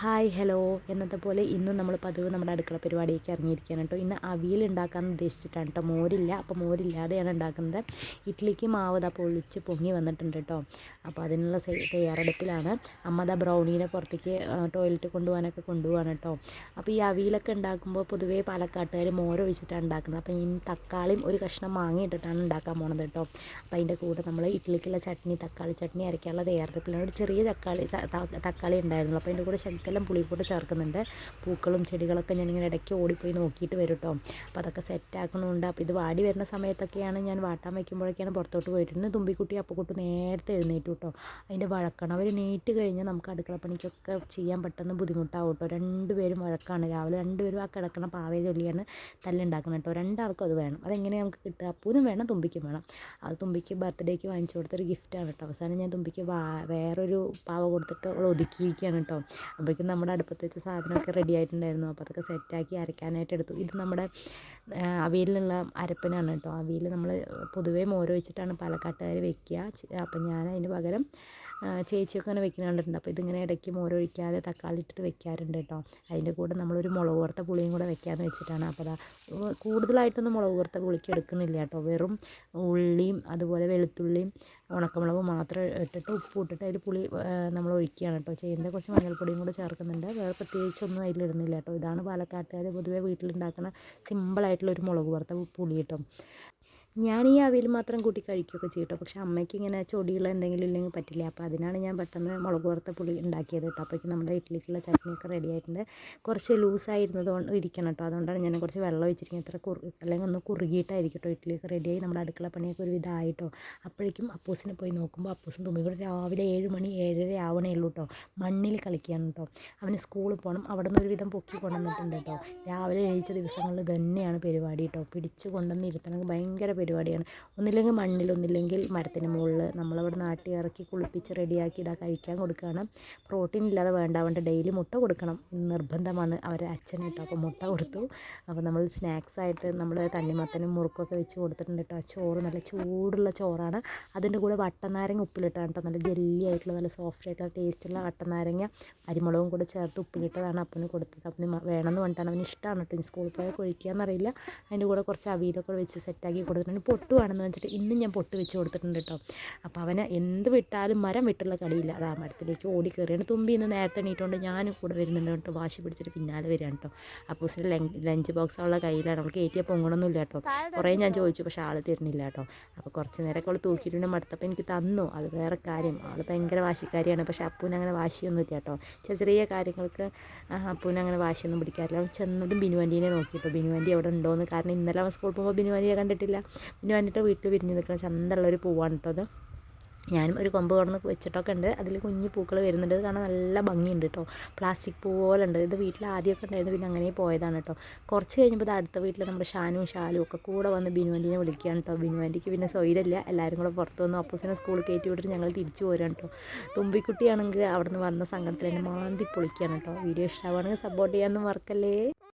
Hi hello എന്നത്തെ പോലെ ഇന്നും നമ്മൾ പതിവ് നമ്മുടെ അടുക്കള പരിപാടിയൊക്കെ ഇറങ്ങിയിരിക്കുകയാണ് കേട്ടോ. ഇന്ന് അവിയൽ ഉണ്ടാക്കാൻ ഉദ്ദേശിച്ചിട്ടാണ് കേട്ടോ. മോരില്ല, അപ്പോൾ മോരില്ലാതെയാണ് ഉണ്ടാക്കുന്നത്. ഇഡ്ഡലിക്ക് മാവ് ദാ പൊളിച്ച് പൊങ്ങി വന്നിട്ടുണ്ട് കേട്ടോ. അപ്പോൾ അതിനുള്ള തയ്യാറെടുപ്പിലാണ്. അമ്മ ദാ ബ്രൗണീനെ പുറത്തേക്ക് ടോയ്ലറ്റ് കൊണ്ടുപോകാണ് കേട്ടോ. അപ്പോൾ ഈ അവിയലൊക്കെ ഉണ്ടാക്കുമ്പോൾ പൊതുവേ പാലക്കാട്ടുകാർ മോരൊഴിച്ചിട്ടാണ് ഉണ്ടാക്കുന്നത്. അപ്പോൾ ഈ തക്കാളിയും ഒരു കഷ്ണം മാങ്ങ ഇട്ടിട്ടാണ് ഉണ്ടാക്കാൻ പോണത് കേട്ടോ. അപ്പോൾ അതിൻ്റെ കൂടെ നമ്മൾ ഇഡ്ഡലിക്കുള്ള ചട്നി, തക്കാളി ചട്നി അരയ്ക്കാനുള്ള തയ്യാറെടുപ്പിലാണ്. ഒരു ചെറിയ തക്കാളി ഉണ്ടായിരുന്നു. അപ്പോൾ അതിൻ്റെ കൂടെ ശകലം പുളി കൂടെ ചേർക്കുന്നുണ്ട്. പൂക്കളും ചെടികളൊക്കെ ഞാനിങ്ങനെ ഇടയ്ക്ക് ഓടിപ്പോയി നോക്കിയിട്ട് വരും കേട്ടോ. അപ്പോൾ അതൊക്കെ സെറ്റാക്കണമുണ്ട്. അപ്പോൾ ഇത് വാടി വരുന്ന സമയത്തൊക്കെയാണ് ഞാൻ വാട്ടാൻ വയ്ക്കുമ്പോഴൊക്കെയാണ് പുറത്തോട്ട് പോയിട്ടുണ്ട്. തുമ്പിക്കുട്ടി അപ്പക്കുട്ടി നേരത്തെ എഴുന്നേറ്റു കേട്ടോ. അതിൻ്റെ വഴക്കാണ്. അവർ നീറ്റ് കഴിഞ്ഞാൽ നമുക്ക് അടുക്കളപ്പണിക്കൊക്കെ ചെയ്യാൻ പെട്ടെന്ന് ബുദ്ധിമുട്ടാവും കേട്ടോ. രണ്ടുപേരും വഴക്കാണ്. രാവിലെ രണ്ടുപേരും ആ കിടക്കണ പാവയെ ചൊല്ലിയാണ് തല്ലുണ്ടാക്കുന്നത് കേട്ടോ. രണ്ടാൾക്കും അത് വേണം. അതെങ്ങനെയാണ് നമുക്ക് കിട്ടുക? അപ്പൂനും വേണം, തുമ്പിക്കും വേണം. അത് തുമ്പിക്ക് ബർത്ത്ഡേക്ക് വാങ്ങിച്ചു കൊടുത്തൊരു ഗിഫ്റ്റാണ് കേട്ടോ. അവസാനം ഞാൻ തുമ്പിക്ക് വേറൊരു പാവ കൊടുത്തിട്ട് അവൾ ഒതുക്കിയിരിക്കുകയാണ് കേട്ടോ. അപ്പോഴേക്കും നമ്മുടെ അടുപ്പത്ത് വെച്ച സാധനമൊക്കെ റെഡി ആയിട്ടുണ്ടായിരുന്നു. അപ്പോൾ അതൊക്കെ സെറ്റാക്കി അരയ്ക്കാനായിട്ട് എടുത്തു. ഇത് നമ്മുടെ അവിയലിനുള്ള അരപ്പനാണ് കേട്ടോ. അവിയൽ നമ്മൾ പൊതുവേ മോരൊഴിച്ചിട്ടാണ് പാലക്കാട്ടുകാർ വെക്കുക. അപ്പം ഞാൻ അതിന് പകരം ചേച്ചിയൊക്കെ അങ്ങനെ വെക്കുന്ന കണ്ടിട്ടുണ്ട്. അപ്പോൾ ഇതിങ്ങനെ ഇടയ്ക്ക് മോരൊഴിക്കാതെ തക്കാളി ഇട്ടിട്ട് വെക്കാറുണ്ട് കേട്ടോ. അതിൻ്റെ കൂടെ നമ്മളൊരു മുളക് വറുത്ത പുളിയും കൂടെ വെക്കാമെന്ന് വെച്ചിട്ടാണ്. അപ്പോൾ അതാ കൂടുതലായിട്ടൊന്നും മുളക് വറുത്ത പുളിക്ക് എടുക്കുന്നില്ല കേട്ടോ. വെറും ഉള്ളിയും അതുപോലെ വെളുത്തുള്ളിയും ഉണക്കമുളകും മാത്രം ഇട്ടിട്ട് ഉപ്പ് ഇട്ടിട്ട് അതിൽ പുളി നമ്മൾ ഒഴിക്കുകയാണ് കേട്ടോ ചെയ്യുന്നത്. കുറച്ച് മഞ്ഞൾപ്പൊടിയും കൂടെ ചേർക്കുന്നുണ്ട്. വേറെ പ്രത്യേകിച്ചൊന്നും അതിലിടുന്നില്ല കേട്ടോ. ഇതാണ് പാലക്കാട്ടുകാർ പൊതുവെ വീട്ടിലുണ്ടാക്കുന്ന സിമ്പിളായിട്ടുള്ളൊരു മുളക് വറുത്ത പുളി കേട്ടോ. ഞാൻ ഈ അവിയൽ മാത്രം കൂട്ടി കഴിക്കുകയൊക്കെ ചെയ്യും കേട്ടോ. പക്ഷേ അമ്മയ്ക്ക് ഇങ്ങനെ ചൊടിയുള്ള എന്തെങ്കിലും ഇല്ലെങ്കിൽ പറ്റില്ല. അപ്പോൾ അതിനാണ് ഞാൻ പെട്ടെന്ന് മുളക് വറുത്ത പുളി ഉണ്ടാക്കിയത് കേട്ടോ. അപ്പോഴേക്കും നമ്മുടെ ഇഡ്ഡലിക്കുള്ള ചട്നിയൊക്കെ റെഡി ആയിട്ടുണ്ട്. കുറച്ച് ലൂസായിരുന്നത് കൊണ്ട് ഇരിക്കണം കേട്ടോ. അതുകൊണ്ടാണ് ഞാൻ കുറച്ച് വെള്ളം ഒഴിച്ചിരിക്കുന്നത്. അല്ലെങ്കിൽ ഒന്ന് കുറുകിയിട്ടായിരിക്കും കേട്ടോ. ഇഡ്ഡലിയൊക്കെ റെഡിയായി. നമ്മുടെ അടുക്കള പണിയൊക്കെ ഒരു വിധമായിട്ടോ. അപ്പോഴേക്കും അപ്പൂസിനെ പോയി നോക്കുമ്പോൾ അപ്പൂസും തുമ്പി കൂടെ രാവിലെ 7 മണി 7:30 ആവണേ ഉള്ളൂ കേട്ടോ. മണ്ണിൽ കളിക്കുകയാണ് കേട്ടോ. അവന് സ്കൂളിൽ പോകണം. അവിടെ നിന്ന് ഒരുവിധം പൊക്കി കൊണ്ടുവന്നിട്ടുണ്ട് കേട്ടോ. രാവിലെ എഴുതിച്ച ദിവസങ്ങളിൽ തന്നെയാണ് പരിപാടി കേട്ടോ. പിടിച്ച് കൊണ്ടുവന്ന് ഇരുത്തണമെങ്കിൽ ഭയങ്കര പരിപാടിയാണ്. ഒന്നില്ലെങ്കിൽ മണ്ണിൽ, ഒന്നില്ലെങ്കിൽ മരത്തിന് മുകളിൽ നമ്മളവിടെ നാട്ടി ഇറക്കി കുളിപ്പിച്ച് റെഡിയാക്കി ഇതാ കഴിക്കാൻ കൊടുക്കുകയാണ്. പ്രോട്ടീൻ ഇല്ലാതെ വേണ്ട ഡെയിലി മുട്ട കൊടുക്കണം നിർബന്ധമാണ് അവരെ അച്ഛൻ കേട്ടോ. അപ്പോൾ മുട്ട കൊടുത്തു. അപ്പോൾ നമ്മൾ സ്നാക്സായിട്ട് നമ്മൾ തണ്ണിമത്തനും മുറുക്കൊക്കെ വെച്ച് കൊടുത്തിട്ടുണ്ട് കേട്ടോ. ചോറ് നല്ല ചൂടുള്ള ചോറാണ്. അതിൻ്റെ കൂടെ വട്ടനാരങ്ങ ഉപ്പിലിട്ടാണ് കേട്ടോ. നല്ല ജെല്ലി ആയിട്ടുള്ള നല്ല സോഫ്റ്റ് ആയിട്ടുള്ള ടേസ്റ്റുള്ള വട്ടനാരങ്ങ അരിമുളകും കൂടെ ചേർത്ത് ഉപ്പിലിട്ടതാണ് അപ്പന് കൊടുത്തത്. അപ്പന് വേണമെന്ന് പറഞ്ഞിട്ടാണ്. അവന് ഇഷ്ടമാണ് കേട്ടോ. സ്കൂളിൽ പോയാൽ കഴിക്കുകയെന്നറിയില്ല. അതിൻ്റെ കൂടെ കുറച്ച് അവിയലൊക്കെ വെച്ച് സെറ്റാക്കി കൊടുത്തിട്ടുണ്ട്. പൊട്ട് വേണമെന്ന് വെച്ചിട്ട് ഇന്നും ഞാൻ പൊട്ട് വെച്ച് കൊടുത്തിട്ടുണ്ട് കേട്ടോ. അപ്പോൾ അവന് എന്ത് വിട്ടാലും മരം വിട്ടുള്ള കളിയില്ല. അത് ആ മരത്തിലേക്ക് ഓടി കയറിയാണ്. തുമ്പി ഇന്ന് നേരത്തെ എണീറ്റുകൊണ്ട് ഞാനും കൂടെ വരുന്നുണ്ട് കേട്ടോ. വാശി പിടിച്ചിട്ട് പിന്നാലെ വരികയാണ് കേട്ടോ. അപ്പോൾ ലഞ്ച് ബോക്സ് ഉള്ള കയ്യിലാണ്. അവൾക്ക് കയറ്റിയാൽ പൊങ്ങണമെന്നില്ല കേട്ടോ. കുറേ ഞാൻ ചോദിച്ചു, പക്ഷേ ആൾ തരുന്നില്ല കേട്ടോ. അപ്പോൾ കുറച്ച് നേരമൊക്കെ അവൾ തൂക്കിയിട്ട് മടുത്തപ്പോൾ എനിക്ക് തന്നു. അത് വേറെ കാര്യം. ആൾ ഭയങ്കര വാശിക്കാരിയാണ്. പക്ഷേ അപ്പൂന് അങ്ങനെ വാശിയൊന്നുമില്ല കേട്ടോ. ചെറിയ കാര്യങ്ങൾക്ക് അപ്പൂന് അങ്ങനെ വാശിയൊന്നും പിടിക്കാറില്ല. അവൻ ചെന്നതും ബിനുവൻറ്റീനെ നോക്കിയിട്ടോ. ബിനുവൻറ്റി അവിടെ ഉണ്ടോയെന്ന്. കാരണം ഇന്നലെ അവൻ സ്കൂളിൽ പോകുമ്പോൾ ബിനുവൻറ്റിയെ കണ്ടിട്ടില്ല. പിന്നെ വന്നിട്ട് വീട്ടിൽ വിരിഞ്ഞ് നിൽക്കുന്ന ചന്തമുള്ളൊരു പൂവാണ് കേട്ടോ അത്. ഞാനും ഒരു കൊമ്പ് തുറന്ന് വെച്ചിട്ടൊക്കെ ഉണ്ട്. അതിൽ കുഞ്ഞു പൂക്കൾ വരുന്നുണ്ട്. ഇത് കാണാൻ നല്ല ഭംഗിയുണ്ട് കേട്ടോ. പ്ലാസ്റ്റിക് പൂ പോലെ ഉണ്ട്. ഇത് വീട്ടിൽ ആദ്യമൊക്കെ ഉണ്ടായിരുന്നു. പിന്നെ അങ്ങനെ പോയതാണ് കേട്ടോ. കുറച്ച് കഴിഞ്ഞപ്പോൾ ഇത് അടുത്ത വീട്ടിൽ നമ്മുടെ ഷാനും ഒക്കെ കൂടെ വന്ന് ബിനുവൻറ്റിനെ വിളിക്കുകയാണ് കേട്ടോ. ബിനുവൻറ്റിക്ക് പിന്നെ സ്വൈരമില്ല. എല്ലാവരും കൂടെ പുറത്ത് വന്നു. അപ്പൂസിനെ സ്കൂളിൽ കയറ്റി വിട്ടിട്ട് ഞങ്ങൾ തിരിച്ചു പോരാണ് കേട്ടോ. തുമ്പിക്കുട്ടിയാണെങ്കിൽ അവിടെ നിന്ന് വന്ന സങ്കടത്തിൽ എന്നെ മാന്തി പൊളിക്കുകയാണ് കേട്ടോ. വീഡിയോ ഇഷ്ടമാണെങ്കിൽ സപ്പോർട്ട് ചെയ്യാനൊന്നും മറക്കല്ലേ.